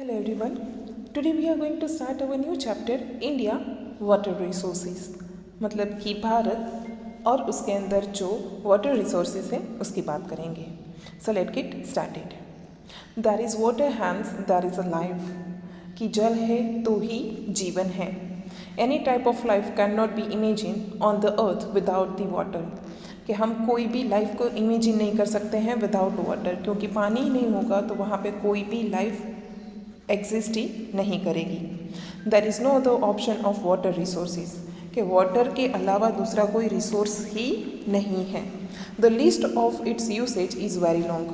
Hello everyone. Today we are going to start our new chapter India Water Resources. मतलब कि भारत और उसके अंदर जो वाटर रिसोर्सेज है उसकी बात करेंगे. So let's get started. There is water, hence there is a life. कि जल है तो ही जीवन है. Any type of life cannot be imagined on the earth without the water. कि हम कोई भी लाइफ को इमेजिन नहीं कर सकते हैं विदाउट वाटर, क्योंकि पानी ही नहीं होगा तो वहाँ पे कोई भी लाइफ एग्जिस्ट ही नहीं करेगी. There is no other option of water resources, कि वाटर के अलावा दूसरा कोई रिसोर्स ही नहीं है. The list of its usage is very long,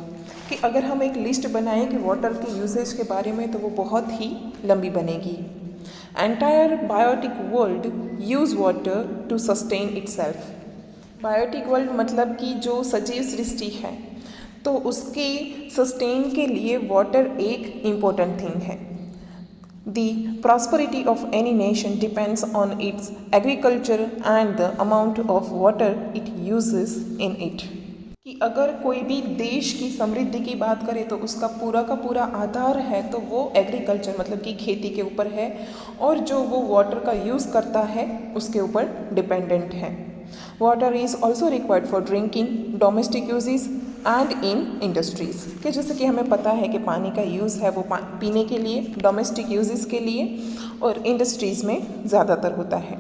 कि अगर हम एक लिस्ट बनाएं कि वाटर के यूसेज के बारे में तो वो बहुत ही लंबी बनेगी. Entire biotic world use water to sustain itself. Biotic world मतलब कि जो सजीव सृष्टि है तो उसके सस्टेन के लिए वाटर एक इम्पोर्टेंट थिंग है. The prosperity of any nation depends on it's agriculture and the amount of water it uses in it. कि अगर कोई भी देश की समृद्धि की बात करें तो उसका पूरा आधार है तो वो एग्रीकल्चर मतलब कि खेती के ऊपर है, और जो वो वाटर का यूज़ करता है उसके ऊपर डिपेंडेंट है. Water is also required for drinking, domestic uses and in industries. कि जैसे कि हमें पता है कि पानी का यूज़ है वो पीने के लिए, डोमेस्टिक यूजेस के लिए और इंडस्ट्रीज़ में ज़्यादातर होता है.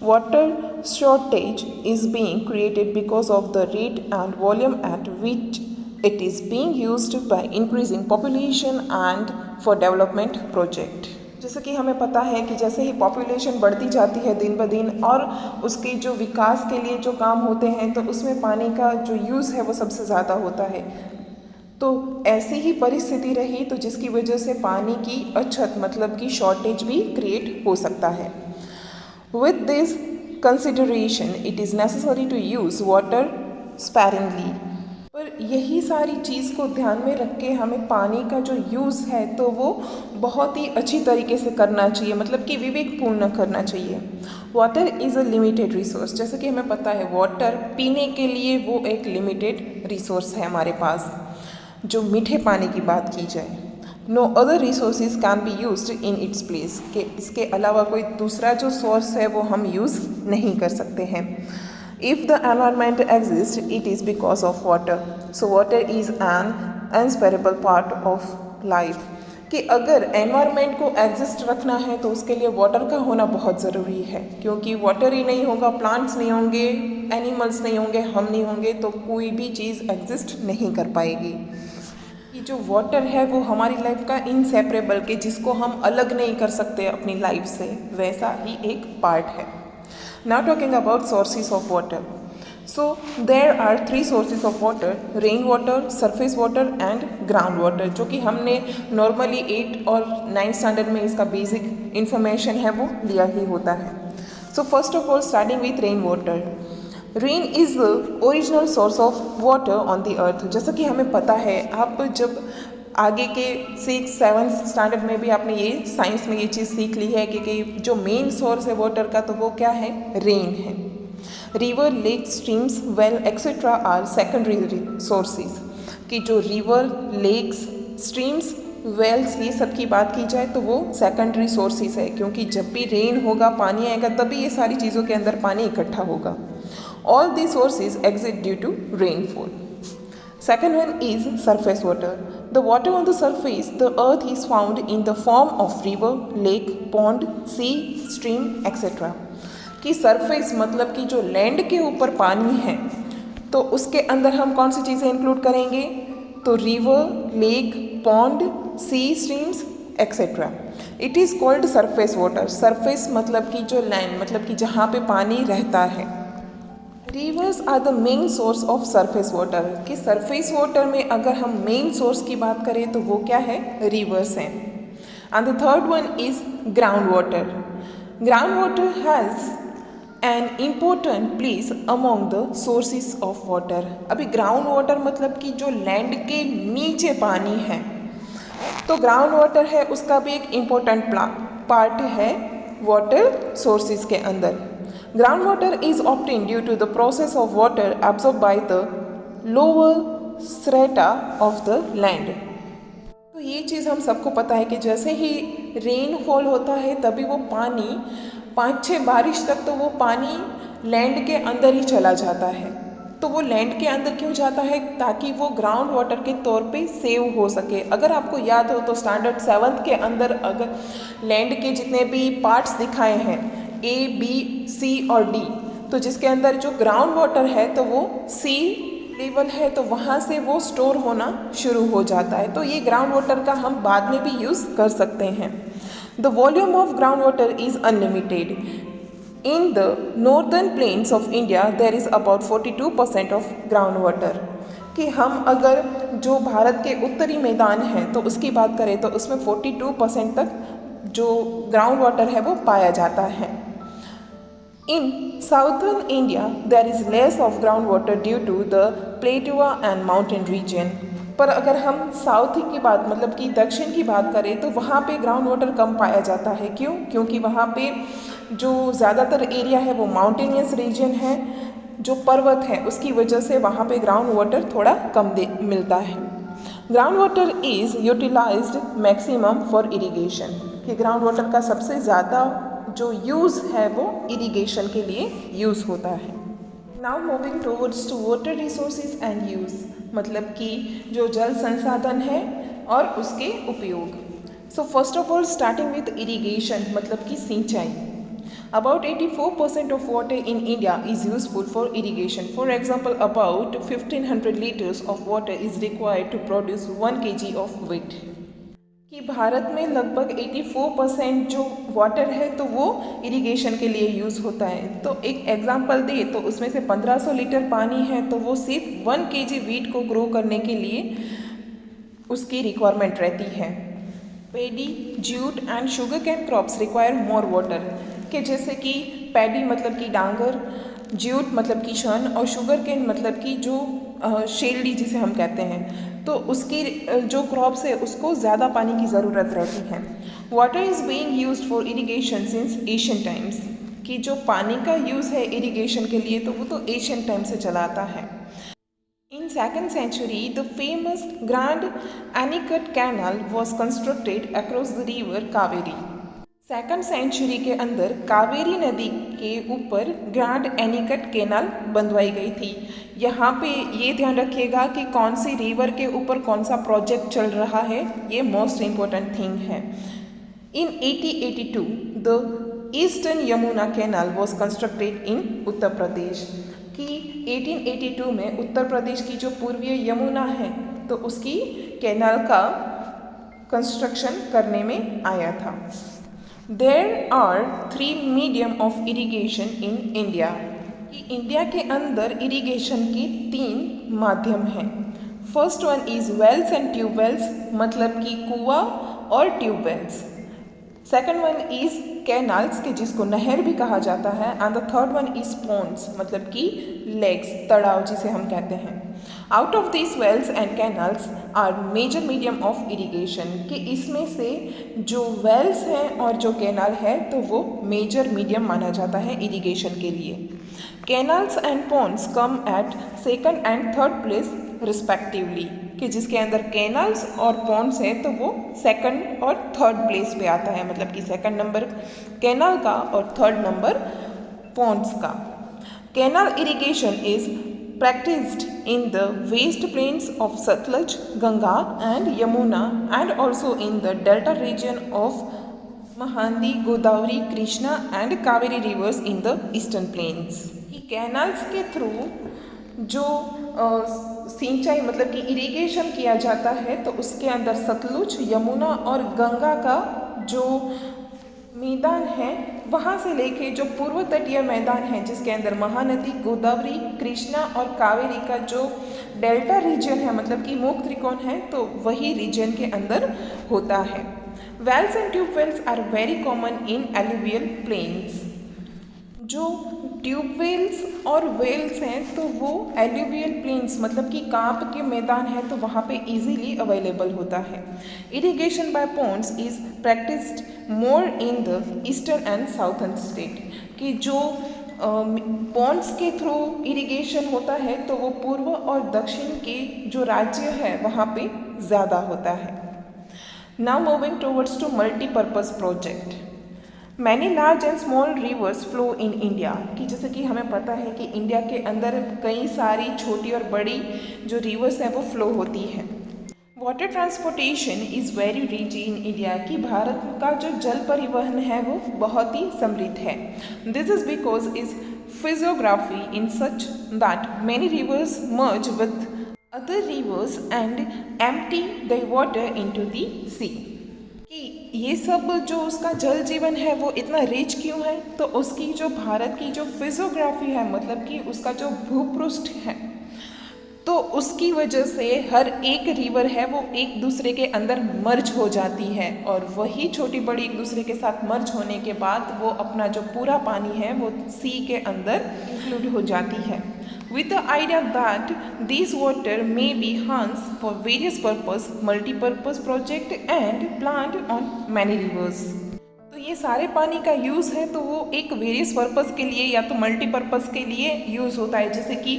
Water shortage is being created because of the rate and volume at which it is being used by increasing population and for development project. जैसे कि हमें पता है कि जैसे ही पॉपुलेशन बढ़ती जाती है दिन ब दिन और उसके जो विकास के लिए जो काम होते हैं तो उसमें पानी का जो यूज़ है वो सबसे ज़्यादा होता है. तो ऐसी ही परिस्थिति रही तो जिसकी वजह से पानी की अछत मतलब कि शॉर्टेज भी क्रिएट हो सकता है. With this consideration it is necessary to use water sparingly. पर यही सारी चीज़ को ध्यान में रख के हमें पानी का जो यूज़ है तो वो बहुत ही अच्छी तरीके से करना चाहिए, मतलब कि विवेकपूर्ण करना चाहिए. Water is a limited resource. जैसे कि हमें पता है वाटर पीने के लिए वो एक लिमिटेड रिसोर्स है हमारे पास. जो मीठे पानी की बात की जाए, no other resources can be used in its place, कि इसके अलावा कोई दूसरा जो सोर्स है वो हम यूज़ नहीं कर सकते हैं. If the environment exists, it is because of water. So water is an inseparable part of life. कि अगर एनवायरनमेंट को एग्जिस्ट रखना है तो उसके लिए वाटर का होना बहुत ज़रूरी है, क्योंकि वाटर ही नहीं होगा, प्लांट्स नहीं होंगे, एनिमल्स नहीं होंगे, हम नहीं होंगे तो कोई भी चीज़ एग्जिस्ट नहीं कर पाएगी. कि जो वाटर है वो हमारी लाइफ का इनसेपरेबल, कि जिसको हम अलग नहीं कर सकते अपनी लाइफ से, वैसा ही एक पार्ट है. Now talking about sources of water. So there are three sources of water: rainwater, surface water and groundwater, जो कि हमने नॉर्मली 8 और 9 स्टैंडर्ड में इसका बेसिक इन्फॉर्मेशन है वो लिया ही होता है. So first of all starting with rainwater. Rain is the original source of water on the earth. जैसा कि हमें पता है, आप जब आगे के 6-7 स्टैंडर्ड में भी आपने ये साइंस में ये चीज़ सीख ली है कि जो मेन सोर्स है वाटर का तो वो क्या है, रेन है. River, lake, streams, well etcetera are secondary sources. कि जो रिवर, लेक्स, स्ट्रीम्स, वेल्स ये सब की बात की जाए तो वो सेकेंडरी सोर्सेज है, क्योंकि जब भी रेन होगा, पानी आएगा, तभी ये सारी चीज़ों के अंदर पानी इकट्ठा होगा. All the sources exist due to rainfall. Second one is surface water. The water on the surface, the earth is found in the form of river, lake, pond, sea, stream, etc. कि surface मतलब कि जो land के ऊपर पानी है तो उसके अंदर हम कौन सी चीज़ें इंक्लूड करेंगे, तो river, lake, pond, sea, streams, etcetera. It is called surface water. Surface मतलब कि जो लैंड मतलब कि जहाँ पे पानी रहता है. Rivers are the main source of surface water. कि सरफेस वाटर में अगर हम मेन सोर्स की बात करें तो वो क्या है, रिवर्स हैं. And the third one is ground water. Ground water has an important place among the sources of water. अभी ग्राउंड वाटर मतलब कि जो लैंड के नीचे पानी है, तो ग्राउंड वाटर है उसका भी एक इम्पोर्टेंट पार्ट है वाटर सोर्सेज के अंदर. Groundwater is obtained due to the process of water absorbed by the lower strata of the land. तो ये चीज़ हम सबको पता है कि जैसे ही रेनफॉल होता है तभी वो पानी 5-6 बारिश तक तो वो पानी लैंड के अंदर ही चला जाता है। तो वो लैंड के अंदर क्यों जाता है? ताकि वो ग्राउंड वाटर के तौर पे सेव हो सके। अगर आपको याद हो तो स्टैंडर्ड 7th के अंदर अगर लैंड के जितने भी पार्ट्स दिखाए हैं A, B, C और D, तो जिसके अंदर जो ग्राउंड वाटर है तो वो C लेवल है तो वहाँ से वो स्टोर होना शुरू हो जाता है। तो ये ग्राउंड वाटर का हम बाद में भी यूज़ कर सकते हैं। The volume of ground water is unlimited. In the northern plains of India there is about 42% of ground water. कि हम अगर जो भारत के उत्तरी मैदान हैं तो उसकी बात करें तो उसमें 42% तक जो ग्राउंड वाटर है वो पाया जाता है। In southern India, there is less of groundwater due to the plateau and mountain region. पर अगर हम साउथ की बात मतलब कि दक्षिण की बात करें तो वहाँ पे ग्राउंड वाटर कम पाया जाता है। क्यों? क्योंकि वहाँ पे जो ज़्यादातर एरिया है वो माउंटेनियस रीजन है, जो पर्वत है उसकी वजह से वहाँ पे ग्राउंड वाटर थोड़ा कम मिलता है। Ground water is utilised maximum for irrigation. कि ग्राउंड वाटर का सबसे ज़्यादा जो यूज़ है वो इरिगेशन के लिए यूज़ होता है। Now moving towards to water resources and use, मतलब कि जो जल संसाधन है और उसके उपयोग। So first of all starting with irrigation, मतलब कि सिंचाई। About 84% of water in India is useful for irrigation. For example, about 1500 liters of water is required to produce 1 kg of wheat. कि भारत में लगभग 84% जो वाटर है तो वो इरिगेशन के लिए यूज़ होता है। तो एक एग्जांपल दे तो उसमें से 1500 लीटर पानी है तो वो सिर्फ 1 kg वीट को ग्रो करने के लिए उसकी रिक्वायरमेंट रहती है। Paddy, jute and sugar cane crops require more water. कि जैसे कि पैडी मतलब कि डांगर, जूट मतलब कि शन और शुगर कैन मतलब कि जो शेल्डी जिसे हम कहते हैं, तो उसकी जो क्रॉप्स है उसको ज़्यादा पानी की ज़रूरत रहती है। Water is being used for irrigation since Asian times. कि जो पानी का यूज़ है इरिगेशन के लिए तो वो तो एशियन टाइम से चला आता है। In 2nd century the famous grand anicut canal was constructed across the river Kaveri. 2nd century के अंदर कावेरी नदी के ऊपर ग्रैंड एनीकट कैनाल बनवाई गई थी। यहाँ पे ये ध्यान रखिएगा कि कौन सी रिवर के ऊपर कौन सा प्रोजेक्ट चल रहा है, ये मोस्ट इम्पोर्टेंट थिंग है। In 1882 the eastern Yamuna canal was constructed in Uttar Pradesh. कि 1882 में उत्तर प्रदेश की जो पूर्वीय यमुना है तो उसकी कैनाल का कंस्ट्रक्शन करने में आया था। There are 3 medium of irrigation in India. India के अंदर इरिगेशन के 3 माध्यम हैं। First one is wells and tubewells, मतलब कि कुआं और tubewells. Second one is canals के जिसको नहर भी कहा जाता है, and the third one is ponds मतलब कि लेक्स, तड़ाव जिसे हम कहते हैं। Out of this wells and canals are major medium of irrigation. कि इसमें से जो वेल्स हैं और जो कैनाल है तो वो मेजर मीडियम माना जाता है इरिगेशन के लिए। Canals and ponds come at 2nd and 3rd place respectively. कि जिसके अंदर कैनाल्स और पॉन्ड्स है तो वो 2nd और 3rd प्लेस पे आता है, मतलब कि 2nd नंबर कैनाल का और 3rd नंबर पॉन्ड्स का। Canal irrigation is practiced in the waste plains of Satluj, Ganga and Yamuna and also in the delta region of Mahanadi, Godavari, Krishna and Kaveri rivers in the eastern plains। Canals के through जो सिंचाई मतलब कि irrigation किया जाता है तो उसके अंदर सतलुज, यमुना और गंगा का जो मैदान है वहाँ से लेके जो पूर्व तटीय मैदान है जिसके अंदर महानदी, गोदावरी, कृष्णा और कावेरी का जो डेल्टा रीजन है मतलब कि मुख त्रिकोण है तो वही रीजन के अंदर होता है। Wells and tubewells are very common in alluvial plains. जो ट्यूबवेल्स और वेल्स हैं तो वो एलुवियल प्लेन्स मतलब कि कांप के मैदान है तो वहाँ पे इजीली अवेलेबल होता है। Irrigation by ponds is practised more in the eastern and southern state. कि जो पॉन्ड्स के थ्रू इरिगेशन होता है तो वो पूर्व और दक्षिण के जो राज्य है वहाँ पे ज़्यादा होता है। Now moving towards to multi-purpose project. Many large and small rivers flow in India. कि जैसे कि हमें पता है कि इंडिया के अंदर कई सारी छोटी और बड़ी जो रिवर्स हैं वो फ्लो होती हैं. Water transportation is very rich in India. कि भारत का जो जल परिवहन है वो बहुत ही समृद्ध है. This is because is physiography in such that many reverse merge with other rivers and empty the water into the sea. कि ये सब जो उसका जल जीवन है वो इतना रिच क्यों है, तो उसकी जो भारत की जो फिजियोग्राफी है, मतलब कि उसका जो भूपृष्ठ है, तो उसकी वजह से हर एक रिवर है वो एक दूसरे के अंदर मर्ज हो जाती है, और वही छोटी बड़ी एक दूसरे के साथ मर्ज होने के बाद वो अपना जो पूरा पानी है वो सी के अंदर इंक्लूड हो जाती है. With the idea that these water may be harnessed for various purpose, multi-purpose project and plant on many rivers. तो ये सारे पानी का यूज़ है तो वो एक वेरियस पर्पस के लिए या तो मल्टीपर्पज़ के लिए यूज़ होता है. जैसे कि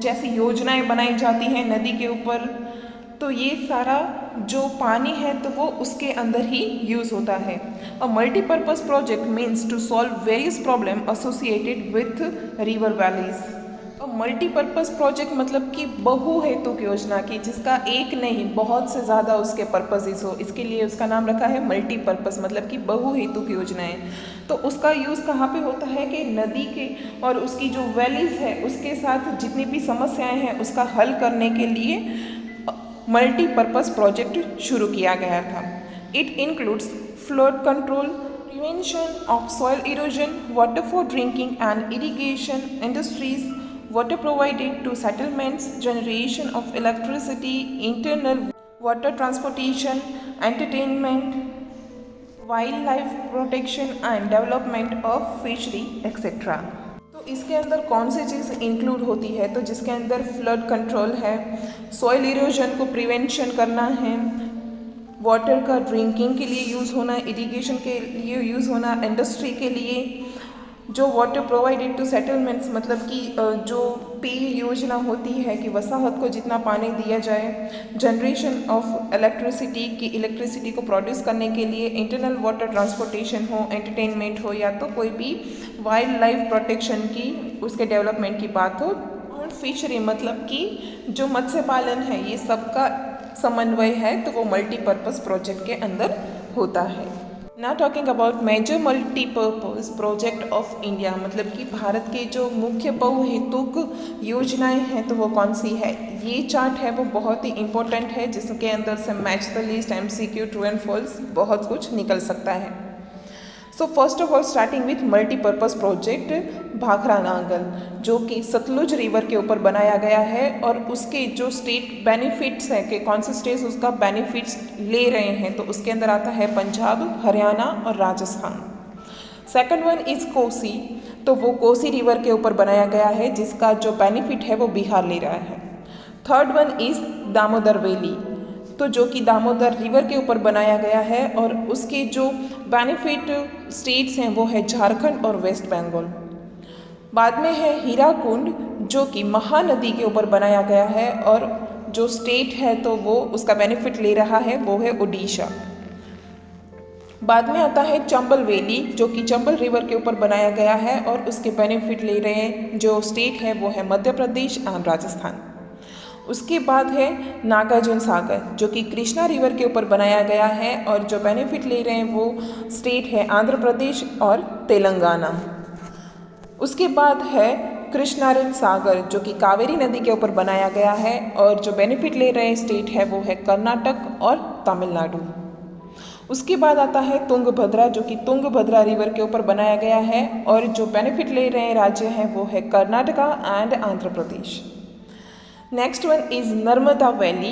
जैसी योजनाएं बनाई जाती हैं नदी के ऊपर, तो ये सारा जो पानी है तो वो उसके अंदर ही यूज़ होता है. A multipurpose project means to solve various problem associated with river valleys. Multipurpose project मतलब कि बहुहेतुक योजना की जिसका एक नहीं बहुत से ज़्यादा उसके पर्पसेस हो, इसके लिए उसका नाम रखा है मल्टीपर्पज़, मतलब कि बहुहेतुक योजनाएं. तो उसका यूज़ कहाँ पे होता है कि नदी के और उसकी जो वैलीज़ है उसके साथ जितनी भी समस्याएं हैं उसका हल करने के लिए मल्टीपर्पज़ प्रोजेक्ट शुरू किया गया था. It includes flood control, prevention of soil erosion, water for drinking and irrigation, industries, water provided to settlements, generation of electricity, internal water transportation, entertainment, wildlife protection and development of fishery etc. तो इसके अंदर कौन सी चीज़ include होती है, तो जिसके अंदर flood control है, सॉइल इरोजन को प्रिवेंशन करना है, वाटर का ड्रिंकिंग के लिए यूज़ होना, इरिगेशन के लिए यूज़ होना, इंडस्ट्री के लिए जो वाटर प्रोवाइडेड टू सेटलमेंट्स, मतलब कि जो पेय योजना होती है कि वसाहत को जितना पानी दिया जाए, जनरेशन ऑफ इलेक्ट्रिसिटी की इलेक्ट्रिसिटी को प्रोड्यूस करने के लिए, इंटरनल वाटर ट्रांसपोर्टेशन हो, एंटरटेनमेंट हो, या तो कोई भी वाइल्ड लाइफ प्रोटेक्शन की उसके डेवलपमेंट की बात हो, और फिशरी मतलब कि जो मत्स्य पालन है ये सबका समन्वय है, तो वो मल्टीपर्पज़ प्रोजेक्ट के अंदर होता है. Now talking about major multi-purpose project of India, मतलब कि भारत के जो मुख्य बहुहेतुक योजनाएं हैं तो वो कौन सी है. ये चार्ट है वो बहुत ही इम्पोर्टेंट है जिसके अंदर से match the list, MCQ, true and false बहुत कुछ निकल सकता है. So first of all starting with multipurpose project Bhakra Nangal, जो कि सतलुज रिवर के ऊपर बनाया गया है, और उसके जो स्टेट बेनिफिट्स हैं कि कौन से स्टेट्स उसका बेनिफिट्स ले रहे हैं, तो उसके अंदर आता है पंजाब, हरियाणा और Rajasthan. Second one is Kosi, तो वो कोसी रिवर के ऊपर बनाया गया है जिसका जो बेनिफिट है वो बिहार ले रहा है. Third one is Damodar valley, तो जो कि दामोदर रिवर के ऊपर बनाया गया है, और उसके जो बेनिफिट स्टेट्स हैं वो है झारखंड और वेस्ट बंगाल. बाद में है हीराकुंड, जो कि महानदी के ऊपर बनाया गया है, और जो स्टेट है तो वो उसका बेनिफिट ले रहा है वो है उड़ीसा. बाद में आता है चंबल वैली, जो कि चंबल रिवर के ऊपर बनाया गया है, और उसके बेनिफिट ले रहे हैं जो स्टेट है वो है मध्य प्रदेश एंड राजस्थान. उसके बाद है नागार्जुन सागर, जो कि कृष्णा रिवर के ऊपर बनाया गया है, और जो बेनिफिट ले रहे हैं वो स्टेट है आंध्र प्रदेश और तेलंगाना. उसके बाद है कृष्णारिन सागर, जो कि कावेरी नदी के ऊपर बनाया गया है, और जो बेनिफिट ले रहे स्टेट है वो है कर्नाटक और तमिलनाडु. उसके बाद आता है तुंगभद्रा, जो कि तुंगभद्रा रिवर के ऊपर बनाया गया है, और जो बेनिफिट ले रहे राज्य हैं वो है Karnataka and Andhra Pradesh. Next one is Narmada valley,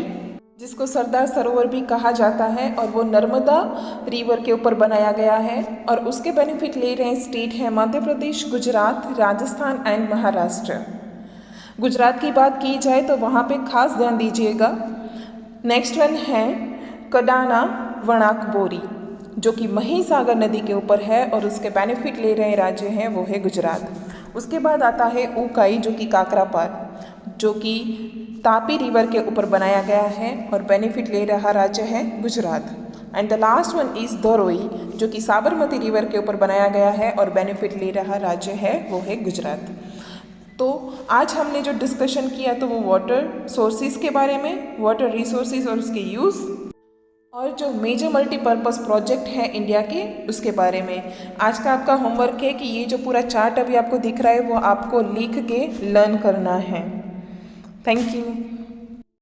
जिसको सरदार सरोवर भी कहा जाता है, और वो नर्मदा रिवर के ऊपर बनाया गया है, और उसके बेनिफिट ले रहे स्टेट हैं मध्य प्रदेश, गुजरात, राजस्थान एंड महाराष्ट्र. गुजरात की बात की जाए तो वहाँ पे खास ध्यान दीजिएगा. नेक्स्ट वन है कडाना वणाकबोरी, जो कि महिसागर नदी के ऊपर है, और उसके बेनिफिट ले रहे राज्य हैं वो है गुजरात. उसके बाद आता है उकाई, जो कि काकरापार, जो कि तापी रिवर के ऊपर बनाया गया है और बेनिफिट ले रहा राज्य है Gujarat. And the last one is Dharoi, जो कि साबरमती रिवर के ऊपर बनाया गया है और बेनिफिट ले रहा राज्य है वो है गुजरात। तो आज हमने जो डिस्कशन किया तो वो वाटर सोर्सेज के बारे में, वाटर रिसोर्सेज और उसके यूज़, और जो मेजर मल्टीपर्पज़ प्रोजेक्ट है इंडिया के उसके बारे में। आज का आपका होमवर्क है कि ये जो पूरा चार्ट अभी आपको दिख रहा है वो आपको लिख के लर्न करना है। Thank you.